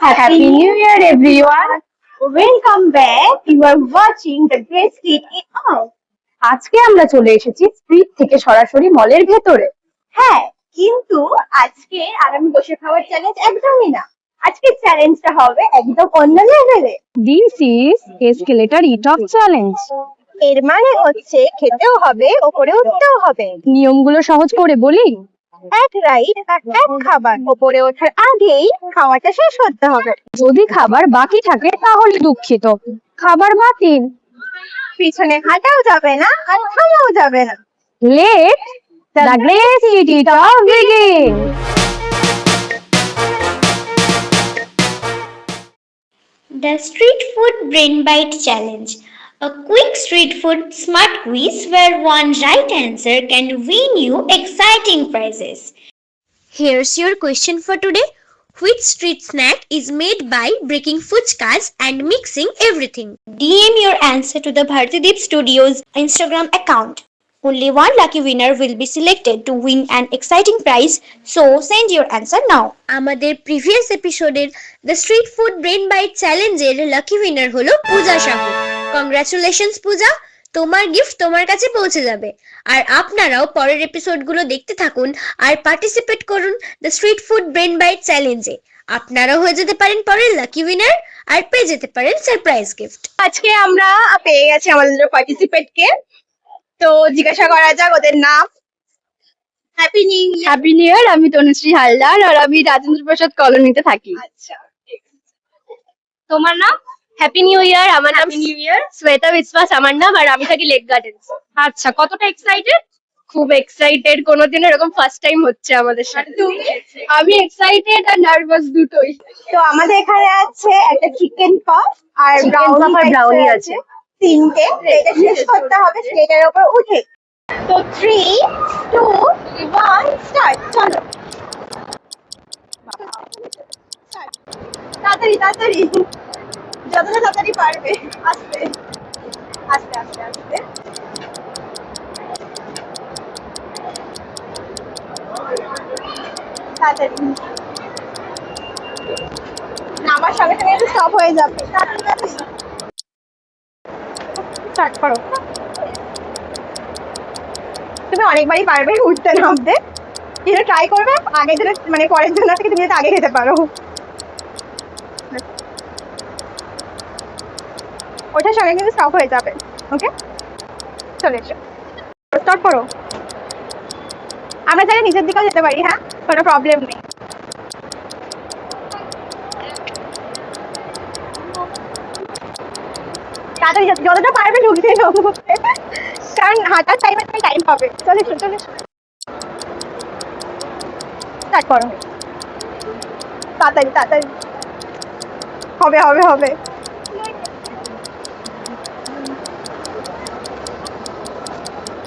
Happy New Year, everyone! Welcome back. You are watching the Great Street in All. আজকে আমরা চলে এসেছি street থেকে সরাসরি মলের ভেতরে। হ্যাঁ, কিন্তু আজকে আর আমি বসে খাওয়ার চ্যালেঞ্জ একদমই না। আজকে চ্যালেঞ্জটা হবে একদম অন্য লেভেলে। This is Escalator Eat-Off Challenge. এর মানে হচ্ছে খেতেও হবে, ওপরে উঠতেও হবে। নিয়মগুলো সহজ করে বলি। এক রাইড আর এক খাবার, ওপরে ওঠার আগেই খাওয়াটা শেষ করতে হবে। যদি খাবার বাকি থাকে তাহলে দুঃখিত, খাবার বাতিল। পিছনে হাঁটাও যাবে না আর থামাও যাবে না। Let the Great Street Eat-Off begin. The Street Food Brain Bite Challenge. A quick street food smart quiz where one right answer can win you exciting prizes. Here's your question for today. Which street snack is made by breaking fuchkas and mixing everything? DM your answer to the Bharatideep Studios Instagram account. Only one lucky winner will be selected to win an exciting prize, so send your answer now. আমাদের previous episode-এর The Street Food Brain Bite Challenge-এর lucky winner হলো পূজা Sahu. Congratulations পূজা, তোমার gift তোমার কাছে পৌঁছে যাবে। আর আপনারাও পরের এপিসোডগুলো দেখতে থাকুন আর পার্টিসিপেট করুন the street food brain bite চ্যালেঞ্জে। আপনারাও হয়ে যেতে পারেন পরের লাকি উইনার আর পেয়ে যেতে পারেন সারপ্রাইজ গিফট। আজকে আমরা পেয়ে গেছি আমাদের পার্টিসিপেটকে, তো জিজ্ঞাসা করা যাক ওদের নাম। Happy new year. Happy new year. আমি তনুশ্রী হালদার আর আমি রাজেন্দ্র প্রসাদ কলোনিতে থাকি। আচ্ছা, তোমার নাম? Happy new year. আমার নাম নিউ ইয়ার। শ্বেতা বিশ্বাস আমার নাম, আর আমি থাকি লেক গার্ডেন্স। আচ্ছা, কতটা এক্সাইটেড? খুব এক্সাইটেড, কোনোদিন এরকম ফার্স্ট টাইম হচ্ছে আমাদের সাথে। আমি এক্সাইটেড আর নার্ভাস দুটোই। তো আমাদের এখানে আছে একটা চিকেন পপ আর ব্রাউনি আছে তিনটে। এটা শেষ করতে হবে স্টেজের উপর উঠে। তো 3, 2, 1 স্টার্ট। চলো তাড়াতাড়ি তাড়াতাড়ি, যতটা তাড়াতাড়ি পারবে। আস্তে আস্তে আস্তে আস্তে। তাড়াতাড়ি নামার সঙ্গে সঙ্গে স্টপ হয়ে যাবে। তাড়াতাড়ি স্টার্ট করো। তুমি অনেকবারই পারবে উঠতে নামতে, কিন্তু ট্রাই করবে আগের জন্য, মানে পরের জন্য থেকে তুমি যাতে আগে খেতে পারো। ওঠার সঙ্গে কিন্তু স্টপ হয়ে যাবে। ওকে, চলে এসো, স্টার্ট করো। আমরা চাইলে নিচের দিকেও যেতে পারি, হ্যাঁ, কোনো প্রবলেম নেই। তাড়াতাড়ি যতটা পারবে ঢুকতে, কারণ হাঁটার টাইমে টাইম পাবে। চলে এসো চলে এসো, স্টার্ট করো। তাড়াতাড়ি তাড়াতাড়ি, হবে হবে হবে।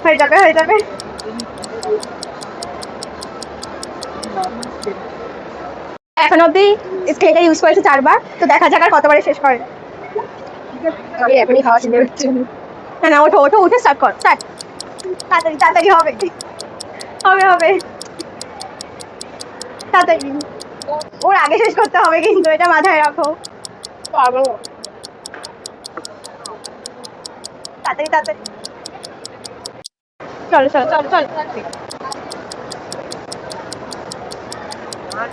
হয়ে যাবে হয়ে যাবে। এখন অব্দি স্কেলটা ইউজ করেছে 4 বার, তো দেখা যাক আর কতবারে শেষ করে। আমি এখনই খাওয়া শুরু করছি। না না, ওঠো ওঠো, উঠে স্টার্ট কর। স্টার্ট, তাড়াতাড়ি তাড়াতাড়ি, হবে হবে হবে, তাড়াতাড়ি। ওর আগে শেষ করতে হবে কিন্তু, এটা মাথায় রাখো। তাড়াতাড়ি তাড়াতাড়ি, চলো চলো চলো চলো।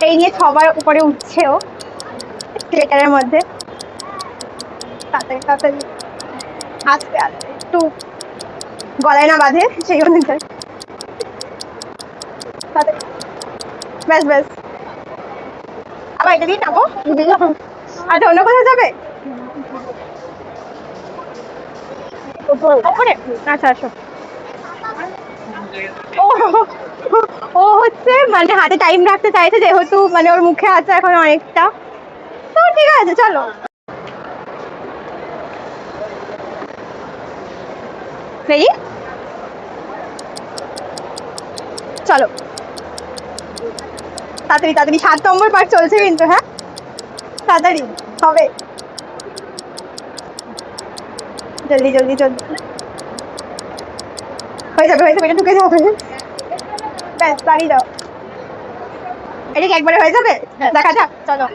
এই নিয়ে 6 বার উপরে উঠছে ও স্কেলেটারের মধ্যে। তাড়াতাড়ি তাড়াতাড়ি, আস্তে আস্তে, একটু গলায় না বাঁধে সেই অনুযায়ী। ব্যাস ব্যাস, আবার এটা দিয়ে নামো। আচ্ছা, অন্য কোথাও যাবে? আচ্ছা আসো। ও হচ্ছে মানে হাতে টাইম রাখতে চাইছে, যেহেতু মানে ওর মুখে আছে এখন অনেকটা, তো ঠিক আছে চলো। রেডি, চলো তাড়াতাড়ি তাড়াতাড়ি। 7 নম্বর পার্ট চলছে কিন্তু, হ্যাঁ তাড়াতাড়ি হবে, জলদি জলদি জলদি। হয়ে যাবে হয়ে যাবে, এটা ঢুকে যাবে। ব্যাস, বাড়ি দাও। এটা কি একবারে হয়ে যাবে? দেখা যাক, চলো।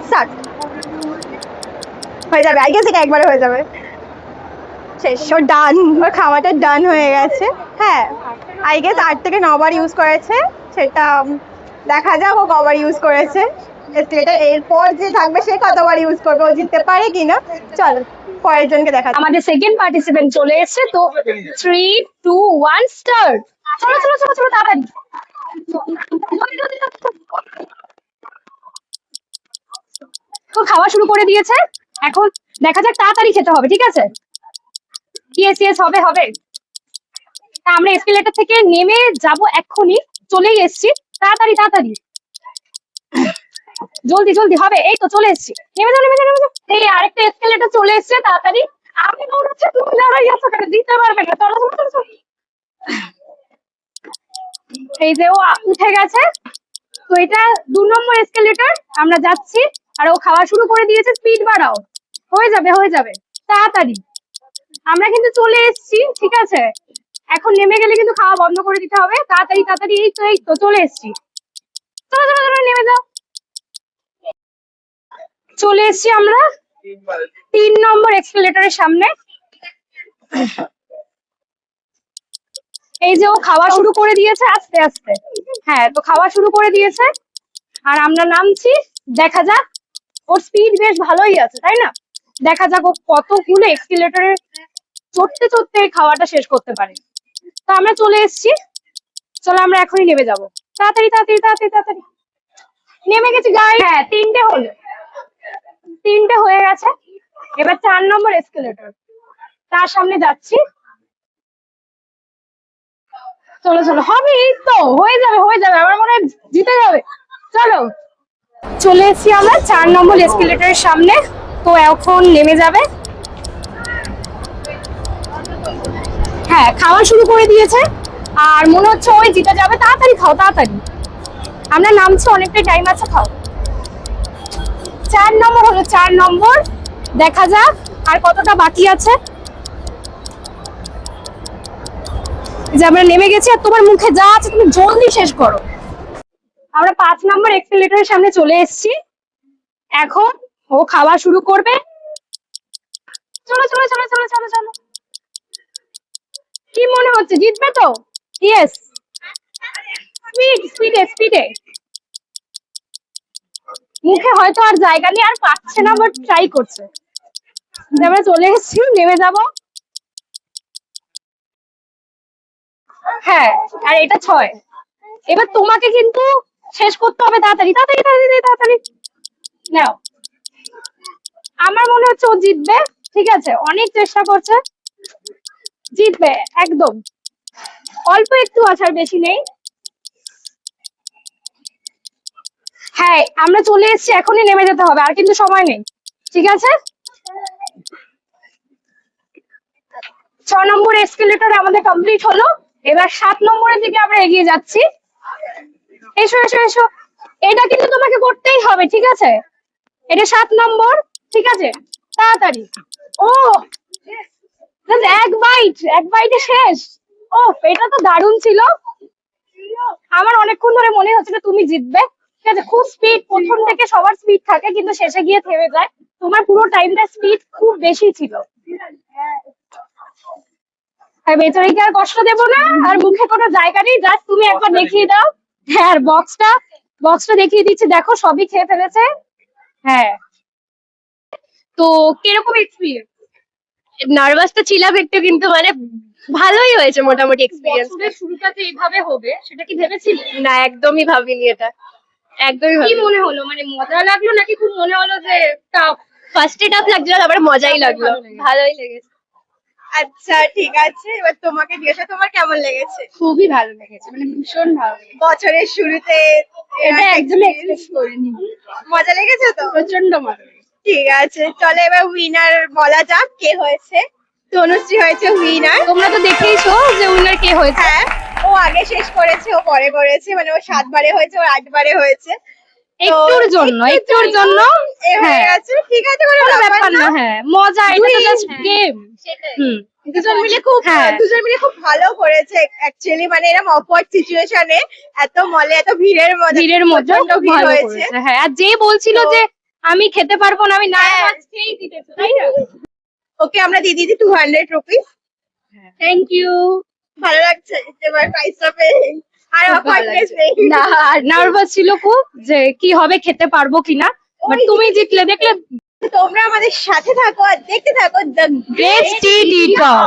স্টার্ট। হয়ে যাবে, আই গেস এটা একবারে হয়ে যাবে। শেষ, ওর ডান, ওর খাওয়াটা ডান হয়ে গেছে। হ্যাঁ, আই গেস 8 থেকে 9 বার ইউজ করেছে, সেটা দেখা যাক ও কবার ইউজ করেছে। এটা এরপর যে থাকবে সে কতবার ইউজ করবে, ও জিততে পারে কিনা। চলো পরের জনকে দেখা যাক। আমাদের সেকেন্ড পার্টিসিপেন্ট চলে এসেছে, তো 3, 2, 1 স্টার্ট। চলো চলো চলো চলো তাড়াতাড়ি। তো খাওয়া শুরু করে দিয়েছে, এখন দেখা যাক, তাড়াতাড়ি খেতে হবে, ঠিক আছে? ইয়েস ইয়েস, হবে হবে। তা আমরা এসকেলেটর থেকে নেমে যাব এক্ষুনি, চলেই এসেছি। তাড়াতাড়ি তাড়াতাড়ি, জলদি জলদি হবে। এই তো চলে এসেছি, নেমে যাও নেমে যাও নেমে যাও। এই আরেকটা এসকেলেটর চলে এসেছে, তাড়াতাড়ি। আমি দৌড়াচ্ছি, তুমি দাঁড়াই আছো কেন? দিতে পারবে না, চলো চলো চলো চলো। এই যে ও উঠে গেছে, তো এটা 2 নম্বর এসকেলেটর, আমরা যাচ্ছি। আর ও খাওয়া শুরু করে দিয়েছে, স্পিড বাড়াও, হয়ে যাবে হয়ে যাবে, তাড়াতাড়ি। আমরা কিন্তু চলে এসেছি, ঠিক আছে? এখন নেমে গেলে কিন্তু খাওয়া বন্ধ করে দিতে হবে, তাড়াতাড়ি তাড়াতাড়ি। এই তো চলে এসেছি, চলো চলো চলো নেমে যাও। চলে এসেছি আমরা 3 নম্বর এক্সকেলেটরের সামনে। এই যে ও খাওয়া শুরু করে দিয়েছে আস্তে আস্তে। হ্যাঁ, তো খাওয়া শুরু করে দিয়েছে আর আমরা নামছি। দেখা যাক, ওর স্পিড বেশ ভালোই আছে, তাই না? দেখা যাক ও কতগুলো এক্সকেলেটরে চড়তে চড়তে খাওয়াটা শেষ করতে পারে। তো আমরা চলে এসেছি, চলো আমরা এখনই নেমে যাবো। তাড়াতাড়ি তাড়াতাড়ি তাড়াতাড়ি তাড়াতাড়ি, নেমে গেছি গাই। হ্যাঁ, 3টে হলো, 3টে হয়ে গেছে। এবার 4 নম্বর এসকেলেটর, তার সামনে যাচ্ছি। চলো চলো, হবে, এই তো হয়ে যাবে হয়ে যাবে, আমার মনে হয় জিতে যাবে। চলো, চলে এসেছি আমরা 4 নম্বর এসকেলেটরের সামনে, তো এখন নেমে যাবে। হ্যাঁ, খাওয়া শুরু করে দিয়েছে আর মনে হচ্ছে ওই জিতে যাবে। তাড়াতাড়ি খাও তাড়াতাড়ি, আমরা নামছি, অনেকটাই টাইম আছে, খাও। 4 নম্বর হলো, 4 নম্বর। দেখা যাক আর কতটা বাকি আছে। যে আমরা নেমে গেছি, আর তোমার মুখে যা আছে তুমি জলদি শেষ করো। আমরা 5 নম্বর এক্সেলেটরের সামনে চলে এসেছি, এখন ও খাওয়া শুরু করবে। চলো চলো চলো চলো চলো চলো। কি মনে হচ্ছে, জিতবে তো? ইয়েস, স্পিড স্পিডে স্পিডে। মুখে হয়তো আর জায়গা নেই, আর পাচ্ছে না, বাট ট্রাই করছে। আমরা চলে এসেছি, নেমে যাব। হ্যাঁ, আর এটা 6। এবার তোমাকে কিন্তু শেষ করতে হবে, তাড়াতাড়ি তাড়াতাড়ি তাড়াতাড়ি তাড়াতাড়ি নাও। আমার মনে হচ্ছে ও জিতবে, ঠিক আছে? অনেক চেষ্টা করছে, জিতবে একদম। অল্প একটু আছে, আর বেশি নেই। হ্যাঁ, আমরা চলে এসেছি, এখনই নেমে যেতে হবে, আর কিন্তু সময় নেই, ঠিক আছে? 6 নম্বর এসকেলেটর আমাদের কমপ্লিট হলো। এবার 7 নম্বরের দিকে আমরা এগিয়ে যাচ্ছি। এসো এসো এসো, এটা কিন্তু তোমাকে করতেই হবে, ঠিক আছে? এটা 7 নম্বর, ঠিক আছে? তাড়াতাড়ি। ও, এক বাইটে শেষ। ও, এটা তো দারুণ ছিল। আমার অনেকক্ষণ ধরে মনে হচ্ছিল তুমি জিতবে, ঠিক আছে? খুব স্পিড, প্রথম থেকে সবার স্পিড থাকে, কিন্তু শেষে গিয়ে থেমে যায়। তোমার পুরো টাইমটা স্পিড খুব বেশি ছিল। বেচারিকে আর কষ্ট দেবো না, আর মুখে কোনো জায়গা নেই, জাস্ট তুমি একবার দেখিয়ে দাও। হ্যাঁ, বক্সটা দেখিয়ে দিচ্ছি, দেখো সবই খেয়ে ফেলেছে। হ্যাঁ, তো কিরকম এক্সপিরিয়েন্স? নার্ভাস তো ছিলাম একটু, কিন্তু মানে ভালোই হয়েছে মোটামুটি এক্সপিরিয়েন্স। শুরুটাতে এইভাবে হবে সেটা কি ভেবেছিলে? না, একদমই ভাবিনি এটা, একদমই কি ভাবিনি। মনে হলো, মানে মজা লাগলো নাকি খুব মনে হলো যে টাফ? ফার্স্টে টাফ লাগছিল, তারপরে মজাই লাগলো, ভালোই লেগেছে। আচ্ছা ঠিক আছে, এবার তোমাকে জিজ্ঞাসা, তোমার কেমন লেগেছে? খুবই ভালো লেগেছে, মানে ভীষণ ভালো লেগেছে। বছরের শুরুতে এটা একদমই এক্সপেক্ট করিনি। মজা লেগেছে তো? প্রচন্ড মজা লেগেছে। ঠিক আছে, চলো এবার উইনার বলা যাক, কে হয়েছে। তনুশ্রী হয়েছে উইনার। তোমরা তো দেখেইছো যে উইনার কে হয়েছে। হ্যাঁ, ও আগে শেষ করেছে, ও পরে করেছে, মানে ও 7 বারে হয়েছে, ও 8 বারে হয়েছে। একটুর জন্য এ হয়ে হ্যাঁ গেছে, ঠিক আছে, কোনো কোনো ব্যাপার ব্যাপার না। না, হ্যাঁ মজা, এটা তো জাস্ট হ্যাঁ। গেম। হুম হ্যাঁ। দুজন মিলে খুব ভালো করেছে অ্যাকচুয়ালি, মানে এরকম অকওয়ার্ড সিচুয়েশনে এত মলে এত ভিড়ের মধ্যে ভিড়ের মধ্যে প্রচন্ড খুব ভিড় ভালো হয়েছে। করেছে, হ্যাঁ। আর যে বলছিল তো- যে আমি খেতে পারবো না, আমি না হ্যাঁ। মাছ খেয়েই দিতেছে, তাই না? ওকে আমরা দিয়ে দিয়েছি 200 রুপিস। Thank you. ভালো লাগছে এবার প্রাইসটা পেয়ে, আর অকওয়ার্ডনেস নেই। না, নার্ভাস ছিল খুব যে কি হবে, খেতে পারবো কিনা, বাট তুমি জিতলে, দেখলে। তোমরা আমাদের সাথে থাকো আর দেখতে থাকো দ্য Great Street Eater।